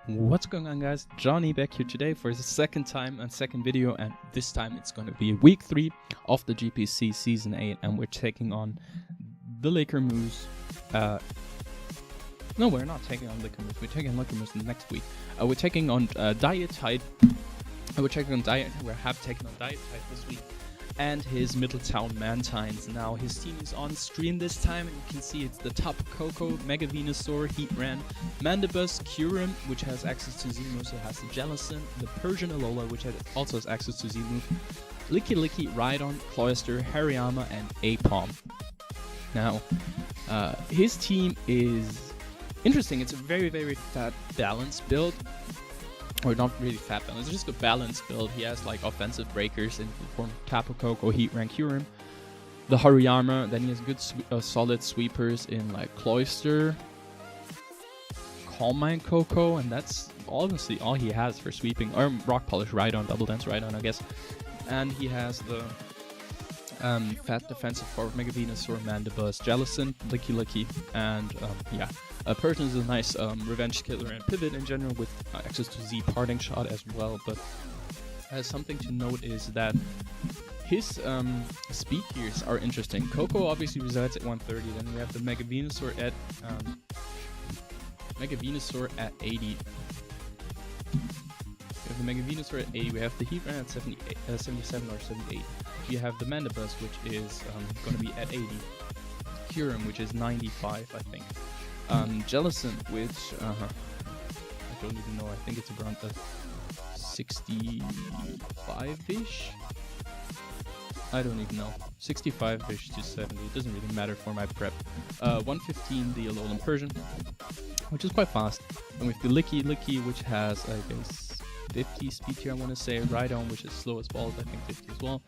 What's going on, guys? Johnny back here today for the second time and second video, and this time it's going to be week 3 of the GPC season 8, and we're taking on the Laker Moose. No, we're not taking on Laker Moose. We're taking on Laker Moose next week. We're taking on DyeItTight. We have taken on DyeItTight this week, and his Middletown Mantines. Now his team is on stream this time, and you can see it's the Tapu Koko, Mega Venusaur, Heatran, Mandibus, Kyurem, which has access to Z-Move, so has the Jellicent, the Persian Alola, which also has access to Z-Move, Licky, Rhydon, Cloyster, Hariyama, and Apom. Now, his team is interesting. It's a very, very fat balanced build. Or not really fat balance, it's just a balanced build. He has like offensive breakers in the form of Tapu Koko, Heatran, Kyurem, the Hariyama. Then he has good solid sweepers in like Cloyster, Calm Mind Koko, and that's honestly all he has for sweeping. Or Rock Polish Rhydon, Double Dance Rhydon, I guess. And he has the fat defensive form of Mega Venusaur, Mandibus, Jellicent, Licky, and yeah. Persian is a nice revenge killer and pivot in general with access to Z Parting Shot as well, but something to note is that his speed gears are interesting. Koko obviously resides at 130, then we have the Mega Venusaur at 80. We have the Mega Venusaur at 80, we have the Heatran at 77 or 78. We have the Mandibus, which is going to be at 80. Kyurem, which is 95, I think. Jellicent, which I don't even know, I think it's around the 65-ish? I don't even know. 65-ish to 70, it doesn't really matter for my prep. 115, the Alolan Persian, which is quite fast. And with the Licky, which has, I guess, 50 speed here, I want to say. Rhydon, which is slow as balls, I think 50 as well.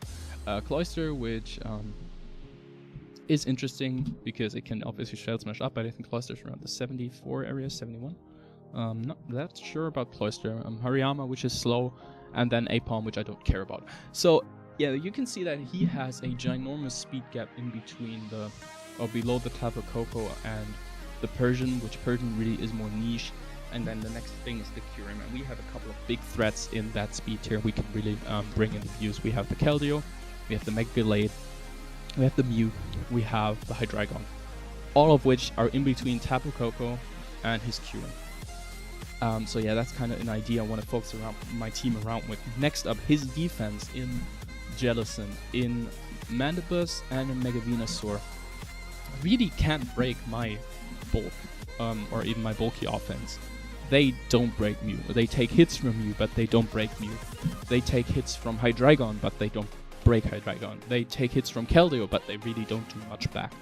Cloyster, which is interesting because it can obviously Shell Smash up, but I think Cloyster's around the 74 area, 71. Not that sure about Cloyster. Hariyama, which is slow, and then Apom, which I don't care about. So yeah, you can see that he has a ginormous speed gap in between below the Tapu Koko and the Persian, which Persian really is more niche. And then the next thing is the Kyurem, and we have a couple of big threats in that speed tier we can really bring into use. We have the Keldeo, we have the Megalade, we have the Mew, we have the Hydreigon, all of which are in between Tapu Koko and his Kyurem. So yeah, that's kind of an idea I want to focus my team around with. Next up, his defense in Jellicent, in Mandibus, and in Mega Venusaur really can't break my bulk, or even my bulky offense. They don't break Mew. They take hits from Mew, but they don't break Mew. They take hits from Hydreigon, but they don't break Hydreigon. They take hits from Keldeo, but they really don't do much back.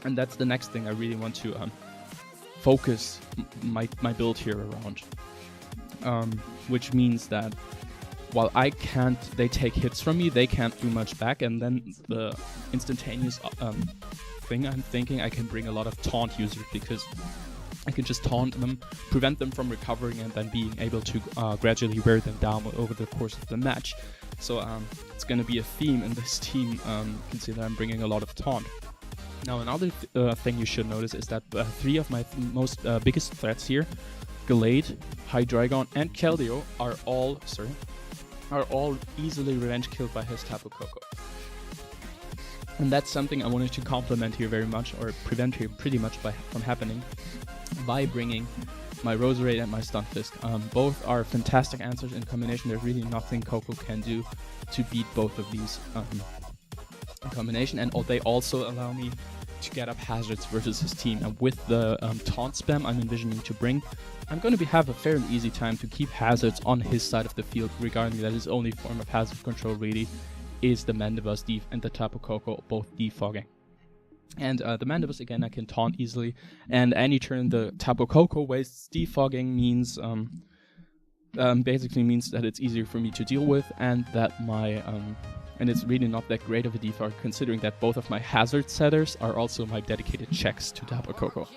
And that's the next thing I really want to focus my build here around. Which means that while they take hits from me, they can't do much back, and then the instantaneous thing I'm thinking, I can bring a lot of taunt users because I can just taunt them, prevent them from recovering, and then being able to gradually wear them down over the course of the match. So it's going to be a theme in this team. You can see that I'm bringing a lot of taunt. Now another thing you should notice is that 3 of my most biggest threats here, Gallade, Hydreigon, and Keldeo, are all easily revenge killed by his Tapu Koko. And that's something I wanted to complement here very much, or prevent here pretty much from happening, by bringing my Roserade and my Stunfisk. Both are fantastic answers in combination. There's really nothing Koko can do to beat both of these in combination, and they also allow me to get up hazards versus his team. And with the taunt spam I'm envisioning to bring, I'm going to have a fairly easy time to keep hazards on his side of the field, regarding that his only form of hazard control really is the Mandibus and the Tapu Koko, both defogging. And the Mandibus, again, I can taunt easily, and any turn the Tapu Koko wastes defogging means basically means that it's easier for me to deal with, and that my and it's really not that great of a defog, considering that both of my hazard setters are also my dedicated checks to Tapu Koko.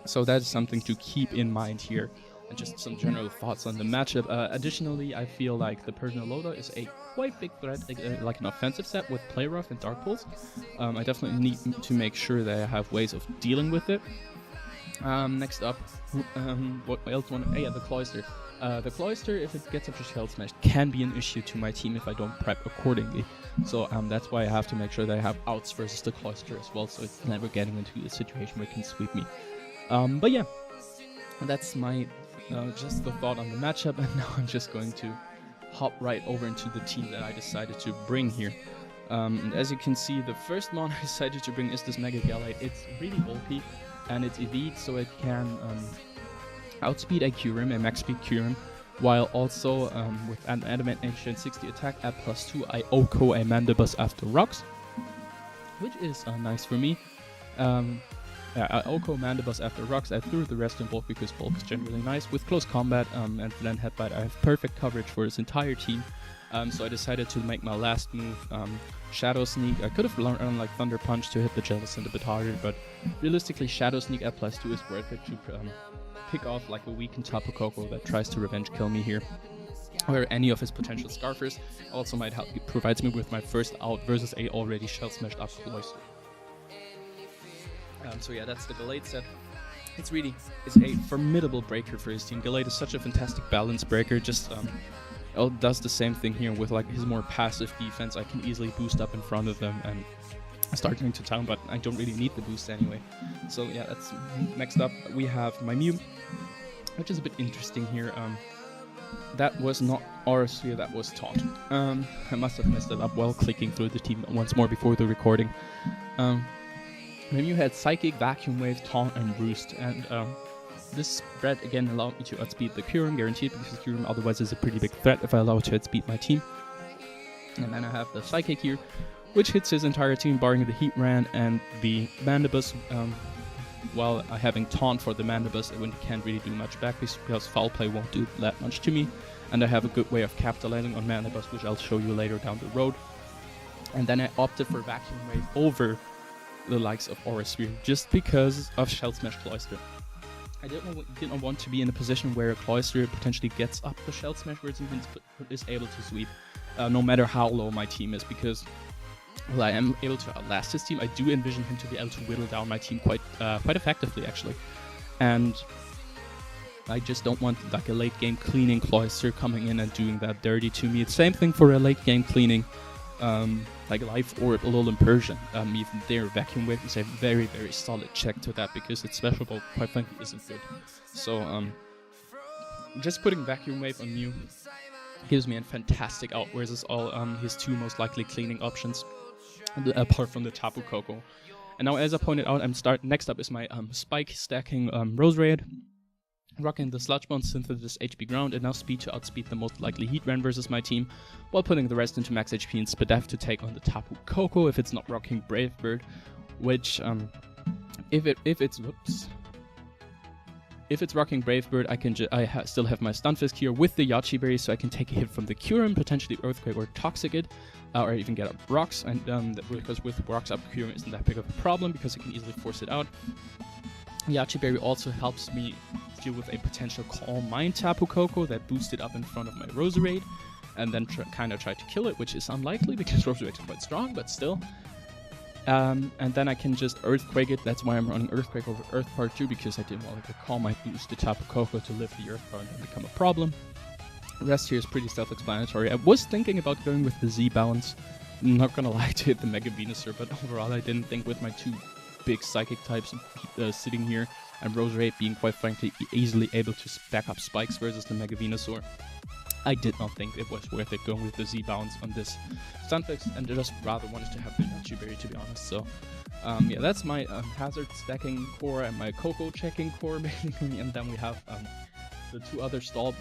So that is something to keep in mind here, and just some general thoughts on the matchup. Additionally, I feel like the Persian Alola is a quite big threat, like an offensive set with Play Rough and Dark Pulse. I definitely need to make sure that I have ways of dealing with it. Next up, what else want to... yeah, the Cloister. The Cloister, if it gets up to Shell Smash, can be an issue to my team if I don't prep accordingly. So that's why I have to make sure that I have outs versus the Cloister as well, so it's never getting into a situation where it can sweep me. But yeah, that's my just the thought on the matchup, and now I'm just going to hop right over into the team that I decided to bring here. And as you can see, the first mon I decided to bring is this Mega GPC. It's really bulky, and it's elite, so it can outspeed a Kyurem, a max speed Kyurem, while also with an Adamant Ancient 60 attack at +2, I Oko a Mandibus after rocks, which is nice for me. I Oko Mandibus after rocks. I threw the rest in bulk because bulk is generally nice. With close combat and then headbutt, I have perfect coverage for his entire team. So I decided to make my last move Shadow Sneak. I could have learned like Thunder Punch to hit the Jellicent a bit harder, but realistically Shadow Sneak at +2 is worth it to pick off like a weakened Tapu Koko that tries to revenge kill me here, or any of his potential Scarfers. Also might help, it provides me with my first out versus a already Shell Smashed up Cloister. So yeah, that's the Gallade set. It's a formidable breaker for his team. Gallade is such a fantastic balance breaker, just does the same thing here with like his more passive defense. I can easily boost up in front of them and start going to town, but I don't really need the boost anyway. So yeah, that's next up. We have my Mew, which is a bit interesting here. That was not Aura Sphere, that was Taunt. I must have messed it up while clicking through the team once more before the recording. My Mew had Psychic, Vacuum Wave, Taunt, and Roost, and this spread again allowed me to outspeed the Kyurem, guaranteed, because Kyurem otherwise is a pretty big threat if I allow it to outspeed my team. And then I have the Psychic here, which hits his entire team, barring the Heat Ran and the Mandibus, while having Taunt for the Mandibus, it can't really do much back because Foul Play won't do that much to me. And I have a good way of capitalizing on Mandibus, which I'll show you later down the road. And then I opted for Vacuum Wave over the likes of Aura Sphere, just because of Shell Smash Cloister. I didn't want to be in a position where a Cloister potentially gets up the Shell Smash where it is able to sweep, no matter how low my team is, because while I am able to outlast his team, I do envision him to be able to whittle down my team quite effectively, actually. And I just don't want like a late game cleaning Cloister coming in and doing that dirty to me. It's same thing for a late game cleaning like Life Orb, Alolan Persian. Even their Vacuum Wave is a very, very solid check to that, because its special ball, quite frankly, isn't good. So just putting Vacuum Wave on Mew gives me a fantastic out versus all his two most likely cleaning options, apart from the Tapu Koko. And now, as I pointed out, next up is my Spike stacking Roserade, rocking the Sludge Bomb, Synthesis, HP Ground, and now Speed to outspeed the most likely Heat Ran versus my team, while putting the rest into max HP and Spadef to take on the Tapu Koko if it's not rocking Brave Bird, which if it's rocking Brave Bird, I still have my Stunfisk here with the Yachi Berry, so I can take a hit from the Kyurem, potentially Earthquake or Toxic it, or even get up Rocks, and because with Rocks up Kyurem isn't that big of a problem because I can easily force it out. Yachi Berry also helps me deal with a potential Calm Mind Tapu Koko that boosted up in front of my Roserade, and then kind of try to kill it, which is unlikely because Roserade is quite strong, but still. And then I can just Earthquake it. That's why I'm running Earthquake over Earth Power 2, because I didn't want to Calm Mind boost the Tapu Koko to live the Earth Power and then become a problem. The rest here is pretty self-explanatory. I was thinking about going with the Z balance. I'm not gonna lie to hit the Mega Venusaur, but overall I didn't think with my two big Psychic types sitting here, and Roserade being quite frankly easily able to stack up spikes versus the Mega Venusaur, I did not think it was worth it going with the Z bounce on this Stunfisk, and I just rather wanted to have the Yachi Berry, to be honest. So yeah, that's my hazard stacking core and my Koko checking core basically, and then we have the other stall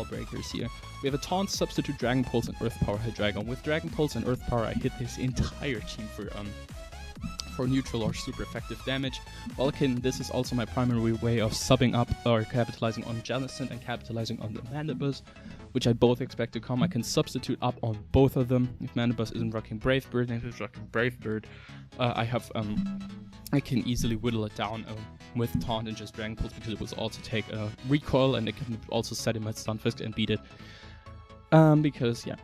breakers here. We have a Taunt, Substitute, Dragon Pulse, and Earth Power Hydreigon. With Dragon Pulse and Earth Power, I hit his entire team for neutral or super effective damage. This is also my primary way of subbing up or capitalizing on Jellicent and capitalizing on the Mandibus, which I both expect to come. I can substitute up on both of them. If Mandibus isn't rocking Brave Bird, and if it's rocking Brave Bird, I can easily whittle it down with Taunt and just Dragon Pulse, because it was also take a recoil, and it can also set in my Stunfisk and beat it. Because yeah,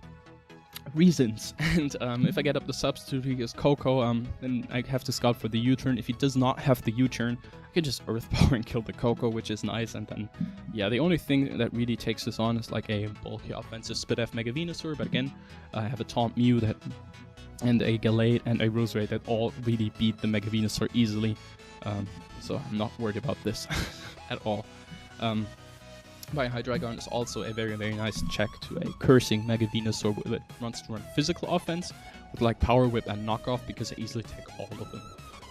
reasons. And if I get up the substitute, he gets Coco, then I have to scout for the U-turn. If he does not have the U-turn, I can just Earth Power and kill the Coco, which is nice. And then, yeah, the only thing that really takes this on is like a bulky offensive Spit F Mega Venusaur. But again, I have a Taunt Mew that, and a Gallade and a Roserade that all really beat the Mega Venusaur easily. So I'm not worried about this at all. My Hydreigon is also a very, very nice check to a cursing Mega Venusaur that wants to run physical offense with like Power Whip and Knockoff, because I easily take all of them,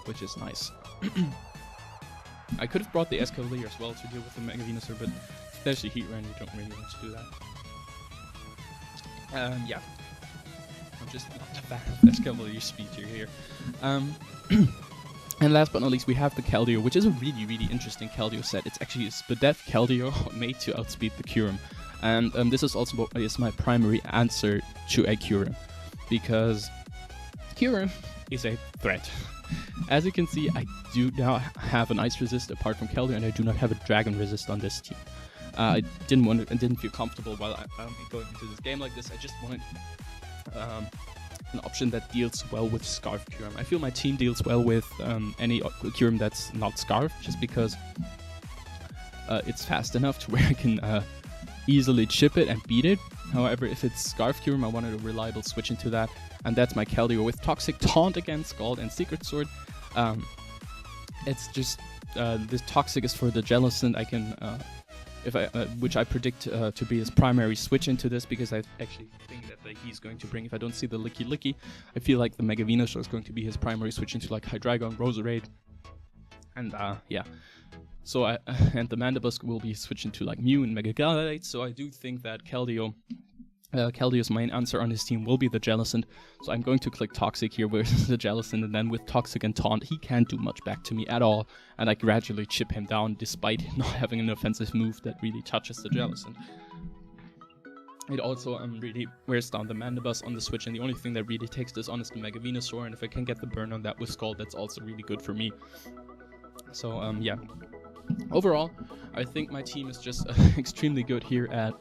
which is nice. I could have brought the Escavalier as well to deal with the Mega Venusaur, but especially Heat Rain, you don't really want to do that. Yeah. I'm just not a fan of Escavalier speed here. And last but not least, we have the Keldeo, which is a really, really interesting Keldeo set. It's actually a Spadef Keldeo made to outspeed the Kyurem. And this is also what is my primary answer to a Kyurem, because Kyurem is a threat. As you can see, I do not have an Ice Resist apart from Keldeo, and I do not have a Dragon Resist on this team. I didn't want to, and didn't feel comfortable while I'm going into this game like this. I just wanted an option that deals well with Scarf Kyurem. I feel my team deals well with any Kyurem that's not Scarf, just because it's fast enough to where I can easily chip it and beat it. However, if it's Scarf Kyurem, I wanted a reliable switch into that, and that's my Keldeo with Toxic Taunt against Scald and Secret Sword. It's just this Toxic is for the Jellicent. I can which I predict to be his primary switch into this, because I actually think that he's going to bring, if I don't see the Licky Licky, I feel like the Mega Venusaur is going to be his primary switch into like Hydreigon, Roserade, and yeah. So and the Mandibus will be switching to like Mew and Mega Gallade, so I do think that Keldeo's main answer on his team will be the Jellicent, so I'm going to click Toxic here with the Jellicent, and then with Toxic and Taunt, he can't do much back to me at all, and I gradually chip him down despite not having an offensive move that really touches the Jellicent. It also really wears down the Mandibus on the switch, and the only thing that really takes this on is the Mega Venusaur, and if I can get the burn on that with Scald, that's also really good for me. So yeah. Overall, I think my team is just extremely good here at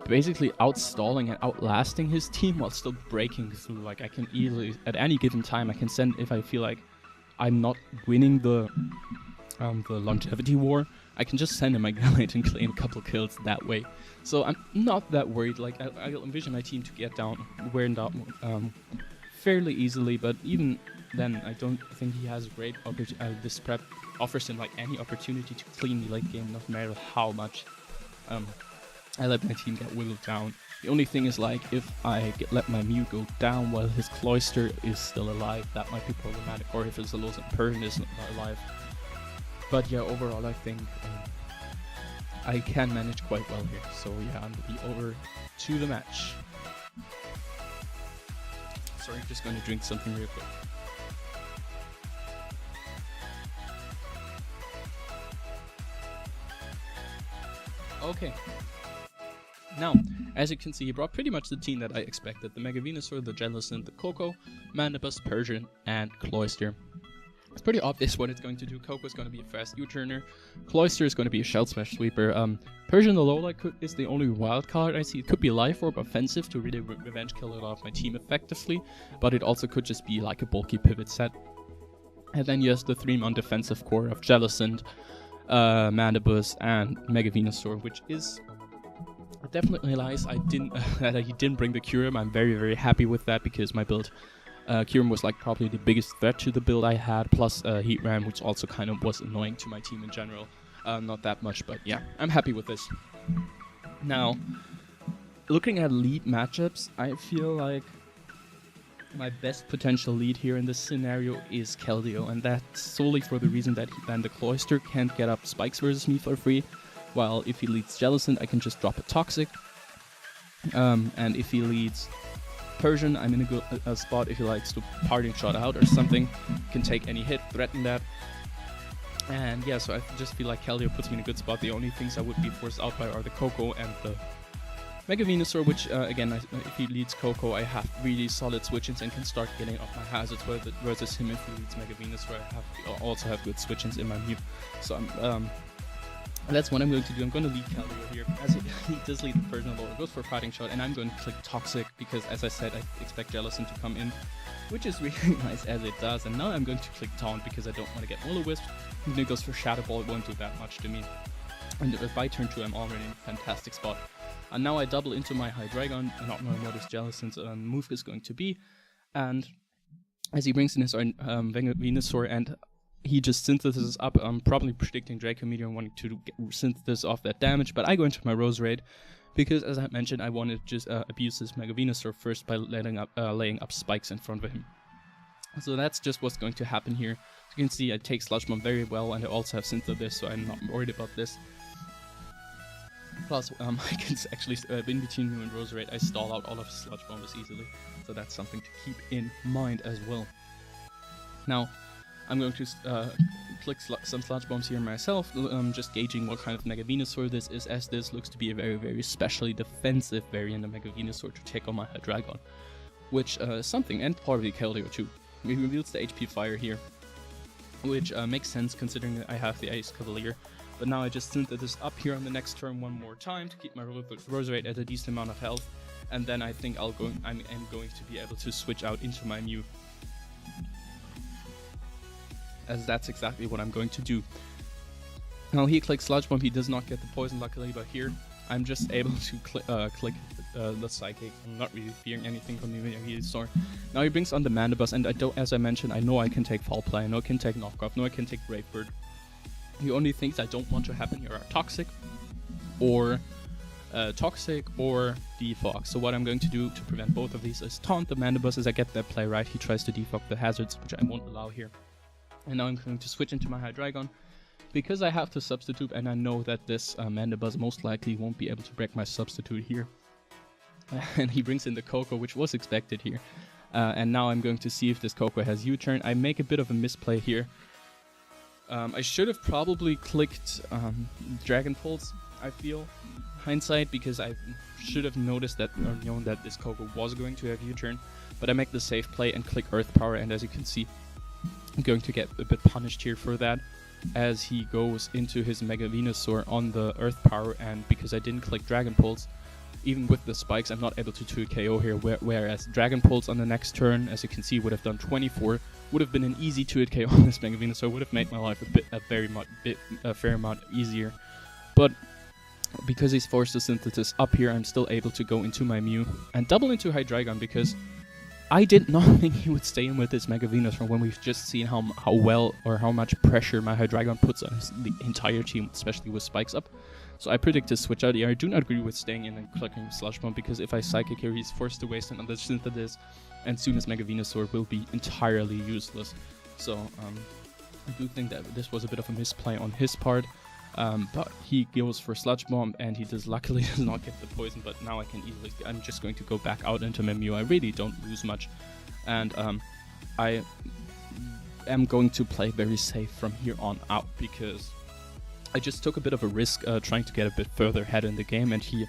basically outstalling and outlasting his team while still breaking through. Like, I can easily, at any given time, I can send, if I feel like I'm not winning the longevity war, I can just send him my Gallade and claim a couple kills that way. So I'm not that worried. Like, I envision my team to get down, wearing down fairly easily, but even then, I don't think he has a great opportunity. This prep offers him like any opportunity to clean the late game, no matter how much I let my team get whittled down. The only thing is, like, if I let my Mew go down while his Cloyster is still alive, that might be problematic, or if his Alolan Persian is not alive. But yeah, overall I think I can manage quite well here. So yeah, I'm gonna be over to the match. Sorry, just gonna drink something real quick. Okay. Now, as you can see, he brought pretty much the team that I expected. The Mega Venusaur, the Jellicent, the Coco, Mandibus, Persian, and Cloyster. It's pretty obvious what it's going to do. Coco is going to be a fast U-turner. Cloyster is going to be a Shell Smash sweeper. Persian Alola is the only wild card I see. It could be Life Orb offensive to really revenge kill a lot of my team effectively, but it also could just be like a bulky pivot set. And then you have the 3-mon defensive core of Jellicent, Mandibus, and Mega Venusaur, which is definitely nice. He didn't bring the Kyurem. I'm very, very happy with that, because my build, Kyurem was like probably the biggest threat to the build I had, plus Heat Ram, which also kind of was annoying to my team in general. Not that much, but yeah, I'm happy with this. Now, looking at lead matchups, I feel like my best potential lead here in this scenario is Keldeo, and that's solely for the reason that then the Cloyster can't get up Spikes versus me for free, while if he leads Jellicent, I can just drop a Toxic, and if he leads Persian, I'm in a good spot. If he likes to parting shot out or something, can take any hit, threaten that. And yeah, so I just feel like Keldeo puts me in a good spot. The only things I would be forced out by are the Coco and the Mega Venusaur, which again, if he leads Coco, I have really solid switch-ins and can start getting off my hazards, versus him if he leads Mega Venusaur, I also have good switch-ins in my Mew. So that's what I'm going to do. I'm going to lead Caldero here, as he does lead the Persian Lord, goes for a fighting shot, and I'm going to click Toxic, because as I said, I expect Jellicent to come in, which is really nice as it does. And now I'm going to click Taunt, because I don't want to get Will-O-Wisp. And then it goes for Shadow Ball, it won't do that much to me. And by turn 2, I'm already in a fantastic spot. And now I double into my Hydreigon, not knowing what his Jellicent's move is going to be. And as he brings in his Venusaur, and he just synthesizes up, probably predicting Draco Meteor and wanting to synthesis off that damage. But I go into my Roserade, because as I mentioned, I wanted to just abuse this Mega Venusaur first by laying up spikes in front of him. So that's just what's going to happen here. As you can see, I take Sludge Bomb very well, and I also have Synthesis, so I'm not worried about this. Plus, I can actually, in between Mew and Roserade, I stall out all of his Sludge Bombs easily. So that's something to keep in mind as well. Now, I'm going to click some Sludge Bombs here myself, just gauging what kind of Mega Venusaur this is, as this looks to be a very, very specially defensive variant of Mega Venusaur to take on my Hydreigon. Which is something, and probably Keldeo too. He reveals the HP Fire here, which makes sense considering that I have the Ice Cavalier. But now I just synthesis up here on the next turn one more time to keep my Roserade at a decent amount of health, and then I think I'm going to be able to switch out into my Mew, as that's exactly what I'm going to do. Now he clicks Sludge Bomb, he does not get the poison luckily, but here I'm just able to click the Psychic. I'm not really fearing anything from the Venusaur. Now he brings on the Mandibuzz, and as I mentioned, I know I can take Foul Play, I know I can take Knockoff, I know I can take Brave Bird. The only things I don't want to happen here are Toxic or Defog. So what I'm going to do to prevent both of these is taunt the Mandibuzz. As I get that play right, he tries to defog the hazards, which I won't allow here. And now I'm going to switch into my Hydreigon, because I have to substitute, and I know that this Mandibuzz most likely won't be able to break my substitute here. And he brings in the Koko, which was expected here. And now I'm going to see if this Koko has U-turn. I make a bit of a misplay here. I should have probably clicked Dragon Pulse, I feel, hindsight, because I should have noticed that, or known that this Koko was going to have U-turn. But I make the safe play and click Earth Power, and as you can see, I'm going to get a bit punished here for that, as he goes into his Mega Venusaur on the Earth Power, and because I didn't click Dragon Pulse, even with the spikes, I'm not able to 2 KO here, whereas Dragon Pulse on the next turn, as you can see, would have done 24, would have been an easy 2 KO on this Mega Venusaur, would have made my life a fair amount easier. But because he's forced to synthesis up here, I'm still able to go into my Mew and double into Hydreigon, because I did not think he would stay in with this Mega Venusaur when we've just seen how well or how much pressure my Hydreigon puts on the entire team, especially with spikes up. So I predict to switch out here. I do not agree with staying in and clicking Sludge Bomb, because if I Psychic here, he's forced to waste another Synthesis, and soon as Mega Venusaur will be entirely useless. So I do think that this was a bit of a misplay on his part. But he goes for Sludge Bomb, and he luckily does not get the poison, but now I'm just going to go back out into my Mew. I really don't lose much, and I am going to play very safe from here on out, because I just took a bit of a risk trying to get a bit further ahead in the game, and he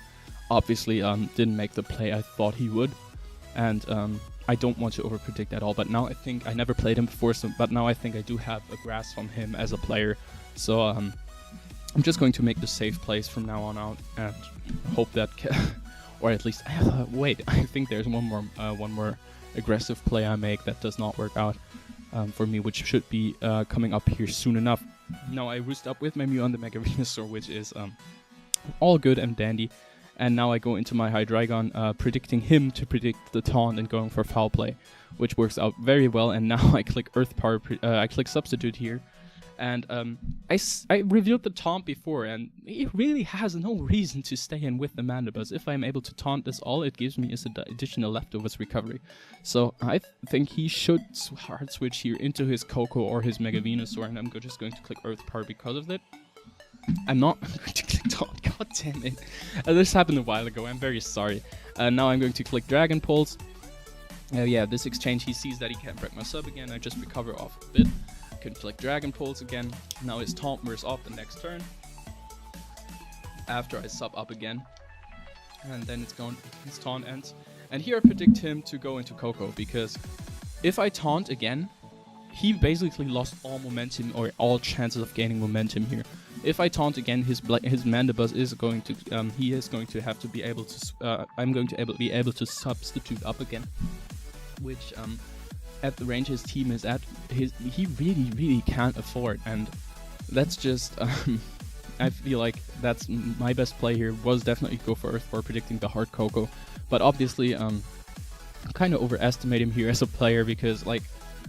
obviously didn't make the play I thought he would, and I don't want to overpredict at all. But now I think I never played him before, but now I think I do have a grasp on him as a player, so I'm just going to make the safe plays from now on out, and hope that, or at least wait. I think there's one more aggressive play I make that does not work out for me, which should be coming up here soon enough. Now I roost up with my Mew on the Mega Venusaur, which is all good and dandy. And now I go into my Hydreigon, predicting him to predict the taunt and going for foul play, which works out very well. And now I click Earth Power, I click Substitute here. And I revealed the taunt before, and he really has no reason to stay in with the Mandibuzz. If I'm able to taunt this, all it gives me is an additional leftovers recovery. So I think he should hard switch here into his Koko or his Mega Venusaur, and I'm just going to click Earth Power because of it. I'm not going to click taunt, god damn it. This happened a while ago, I'm very sorry. Now I'm going to click Dragon Pulse. Yeah, this exchange, he sees that he can't break my sub again, I just recover off a bit. Can click Dragon Pulse again. Now his taunt wears off the next turn, after I sub up again, and then his taunt ends. And here I predict him to go into Koko, because if I taunt again, he basically lost all momentum, or all chances of gaining momentum here, If I taunt again, his Mandibus is going to he is going to have to be able to I'm going to be able to substitute up again, which at the range his team is at, he really can't afford, and that's just I feel like that's my best play here was definitely go for Earth for predicting the hard Coco, but obviously kind of overestimate him here as a player, because like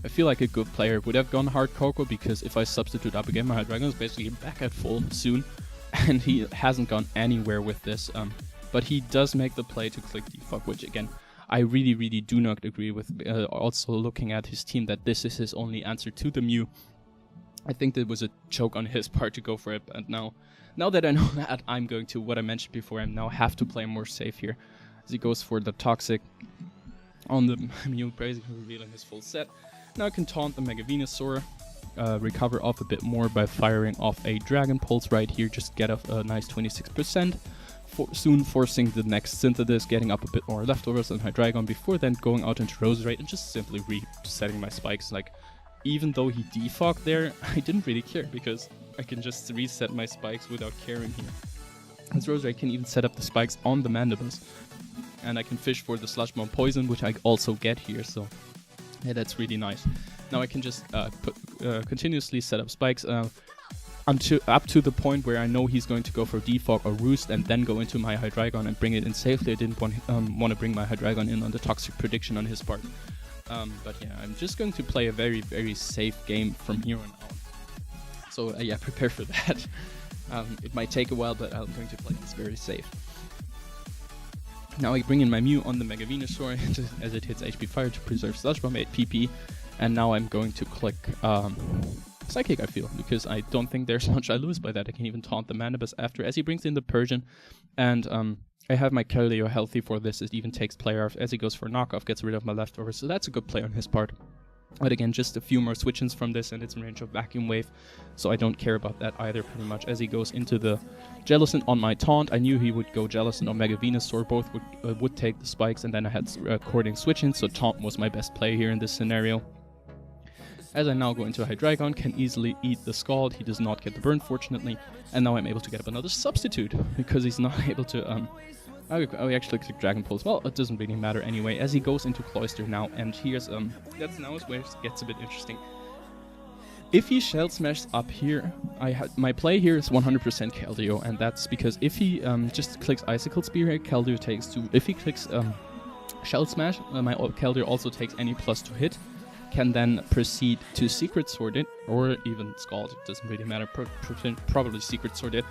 I feel like a good player would have gone hard Coco, because if I substitute up again, my Dragon is basically back at full soon, and he hasn't gone anywhere with this. But he does make the play to click defog, which again, I really do not agree with. Also looking at his team, that this is his only answer to the Mew. I think that was a joke on his part to go for it, and now that I know that, I'm going to, what I mentioned before, I now have to play more safe here, as he goes for the Toxic on the Mew, basically revealing his full set. Now I can taunt the Mega Venusaur, recover off a bit more by firing off a Dragon Pulse right here, just get off a nice 26%, soon forcing the next Synthesis, getting up a bit more leftovers on Hydreigon before then going out into Roserade and just simply resetting my spikes. Like, even though he defogged there, I didn't really care, because I can just reset my spikes without caring here. As Roserade can even set up the spikes on the Mandibus, and I can fish for the Sludge Bomb Poison, which I also get here, so yeah, that's really nice. Now I can just continuously set up spikes up to the point where I know he's going to go for Defog or Roost, and then go into my Hydreigon and bring it in safely. I didn't want to bring my Hydreigon in on the Toxic prediction on his part. But yeah, I'm just going to play a very safe game from here on out. So yeah, prepare for that. It might take a while, but I'm going to play this very safe. Now I bring in my Mew on the Mega Venusaur as it hits HP Fire to preserve Sludge Bomb 8 PP, and now I'm going to click Psychic, I feel, because I don't think there's much I lose by that. I can even taunt the Mandibus after, as he brings in the Persian, and I have my Keldeo healthy for this. It even takes player off as he goes for knockoff, gets rid of my leftovers, so that's a good play on his part. But again, just a few more switch-ins from this, and it's in range of Vacuum Wave, so I don't care about that either, pretty much. As he goes into the Jellicent on my taunt, I knew he would go Jellicent or Mega Venusaur, both would take the spikes, and then I had Cording switch-ins, so taunt was my best play here in this scenario. As I now go into Hydreigon, can easily eat the Scald. He does not get the burn, fortunately, and now I'm able to get up another substitute, because he's not able to I actually click Dragon Pulse. Well, it doesn't really matter anyway, as he goes into Cloyster now, and here's that's now where it gets a bit interesting. If he Shell Smashes up here, my play here is 100% Keldeo, and that's because if he just clicks Icicle Spear here, Keldeo takes 2. If he clicks Shell Smash, my Keldeo also takes any +2 hit, can then proceed to Secret Sword it, or even Scald, it doesn't really matter, probably Secret Sword it.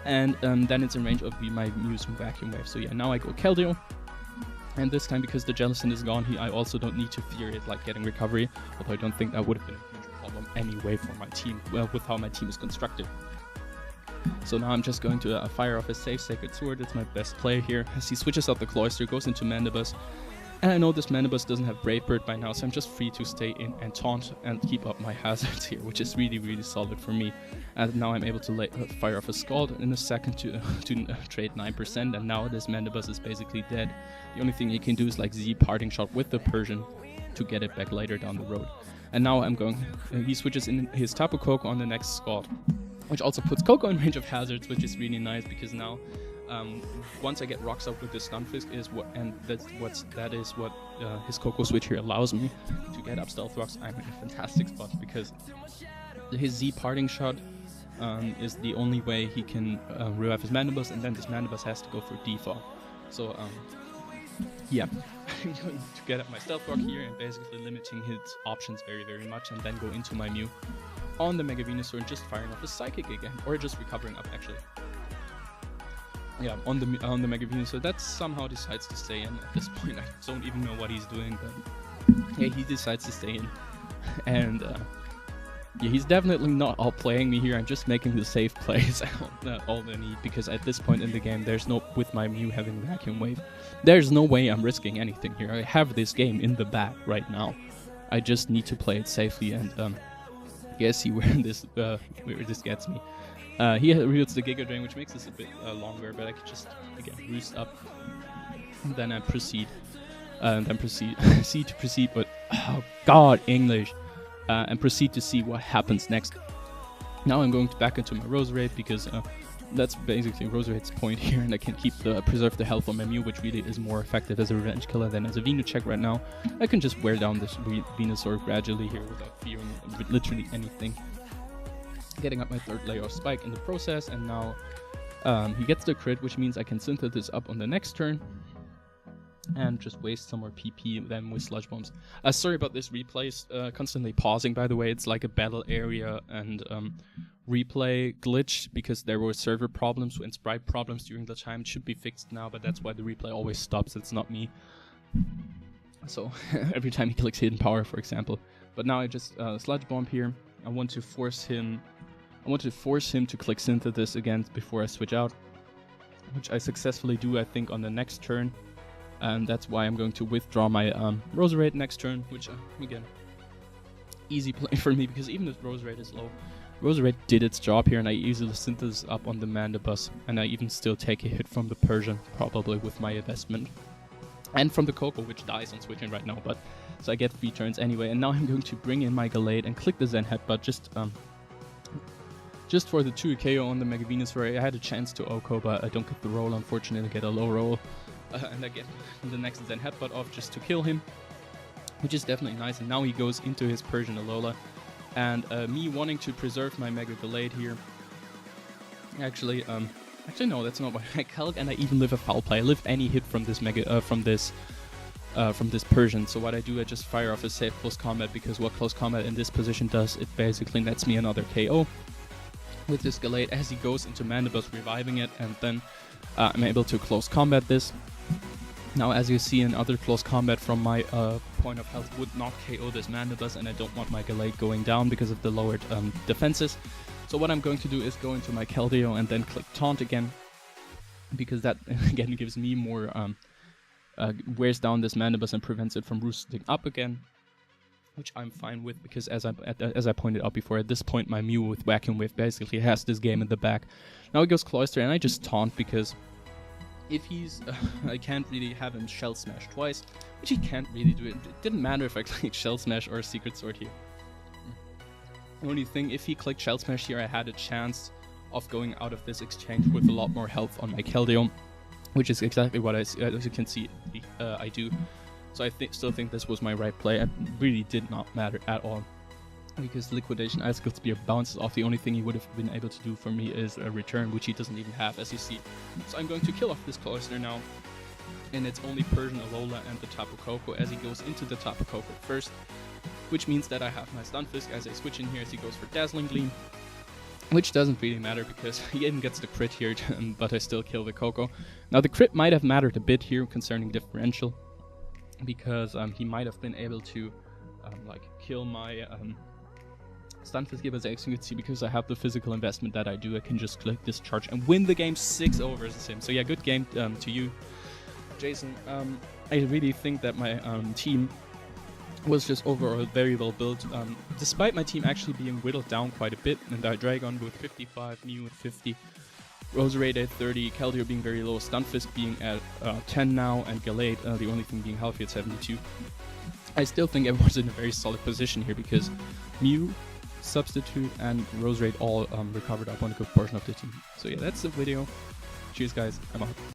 And then it's in range of my Mew's Vacuum Wave. So yeah, now I go Keldeo, and this time, because the Jellicent is gone, I also don't need to fear it like getting recovery, although I don't think that would have been a huge problem anyway for my team, well, with how my team is constructed. So now I'm just going to fire off a safe Sacred Sword. It's my best play here, as he switches out the Cloyster, goes into Mandibus. And I know this Mandibus doesn't have Brave Bird by now, so I'm just free to stay in and taunt and keep up my hazards here, which is really solid for me. And now I'm able to fire off a Scald in a second to trade 9%, and now this Mandibus is basically dead. The only thing he can do is like Z Parting Shot with the Persian to get it back later down the road. And now I'm going, he switches in his Tapu Koko on the next Scald, which also puts Koko in range of hazards, which is really nice, because now once I get rocks up with the Stunfisk that is what his Koko switch here allows me to get up Stealth Rocks. I'm in a fantastic spot, because his Z Parting Shot is the only way he can revive his Mandibus, and then this Mandibus has to go for Defog. So yeah, I'm going to get up my Stealth Rock here and basically limiting his options very much, and then go into my Mew on the Mega Venusaur and just firing off a Psychic again, or just recovering up actually. Yeah, on the Mega Venusaur, that somehow decides to stay in. At this point, I don't even know what he's doing, but yeah, he decides to stay in. And yeah, he's definitely not outplaying me here. I'm just making the safe plays all I need, because at this point in the game, there's no, with my Mew having Vacuum Wave, there's no way I'm risking anything here. I have this game in the bag right now. I just need to play it safely, and see where this gets me. He reveals the Giga Drain, which makes this a bit longer, but I could just, again, roost up, and then I proceed, but, oh god, English, and proceed to see what happens next. Now I'm going back into my Roserade because that's basically Roserade's point here, and I can preserve the health on my Mew, which really is more effective as a revenge killer than as a Venusaur right now. I can just wear down this Venusaur gradually here without fearing literally anything. Getting up my 3rd layer of Spike in the process, and now he gets the crit, which means I can Synthesis up on the next turn and just waste some more PP then with Sludge Bombs. Sorry about this replay, constantly pausing, by the way. It's like a battle area and replay glitch because there were server problems and sprite problems during the time. It should be fixed now, but that's why the replay always stops. It's not me. So every time he clicks Hidden Power, for example. But now I just Sludge Bomb here. I want to force him to click Synthesis again before I switch out, which I successfully do, I think, on the next turn. And that's why I'm going to withdraw my Roserade next turn, which, again, easy play for me, because even if Roserade is low, Roserade did its job here, and I easily Synthesis up on the Mandibus, and I even still take a hit from the Persian, probably with my investment. And from the Coco, which dies on switching right now, but so I get 3 turns anyway. And now I'm going to bring in my Gallade and click the Zen Headbutt just for the 2 KO on the Mega Venusaur. I had a chance to OHKO, but I don't get the roll, unfortunately. I get a low roll. And I get the next Zen Headbutt off just to kill him, which is definitely nice. And now he goes into his Persian Alola, and me wanting to preserve my Mega Gallade here. Actually no, that's not what I calc, and I even live a foul play. I live any hit from this from this Persian. So what I do, I just fire off a safe close combat, because what close combat in this position does, it basically nets me another KO with this Gallade as he goes into Mandibus, reviving it, and then I'm able to close combat this. Now, as you see, in other close combat from my point of health would not KO this Mandibus, and I don't want my Gallade going down because of the lowered defenses. So what I'm going to do is go into my Keldeo and then click Taunt again, because that again gives me more, wears down this Mandibus and prevents it from roosting up again, which I'm fine with, because as I pointed out before, at this point my Mew with Vacuum Wave basically has this game in the back. Now he goes Cloyster, and I just Taunt, because if he's... I can't really have him Shell Smash twice, which he can't really do. It didn't matter if I clicked Shell Smash or Secret Sword here. The only thing, if he clicked Shell Smash here, I had a chance of going out of this exchange with a lot more health on my Keldeo, which is exactly what as you can see, I do. So I still think this was my right play. It really did not matter at all, because Liquidation Icicle Spear bounces off. The only thing he would have been able to do for me is a return, which he doesn't even have, as you see. So I'm going to kill off this Cloyster now, and it's only Persian Alola and the Tapu Koko as he goes into the Tapu Koko first, which means that I have my Stunfisk as I switch in here as he goes for Dazzling Gleam, which doesn't really matter because he even gets the crit here, but I still kill the Koko. Now the crit might have mattered a bit here concerning differential, because he might have been able to like kill my Stunfisk, but as you can see, because I have the physical investment that I do, I can just click Discharge and win the game 6-0 versus him. So yeah, good game to you, Jason. I really think that my team was just overall very well built, despite my team actually being whittled down quite a bit, and Dragon with 55, Mew with 50, Roserade at 30, Keldeo being very low, Stunfisk being at 10 now, and Gallade, the only thing being healthy at 72. I still think everyone's in a very solid position here, because Mew, Substitute, and Roserade all recovered up on a good portion of the team. So yeah, that's the video. Cheers guys, I'm out.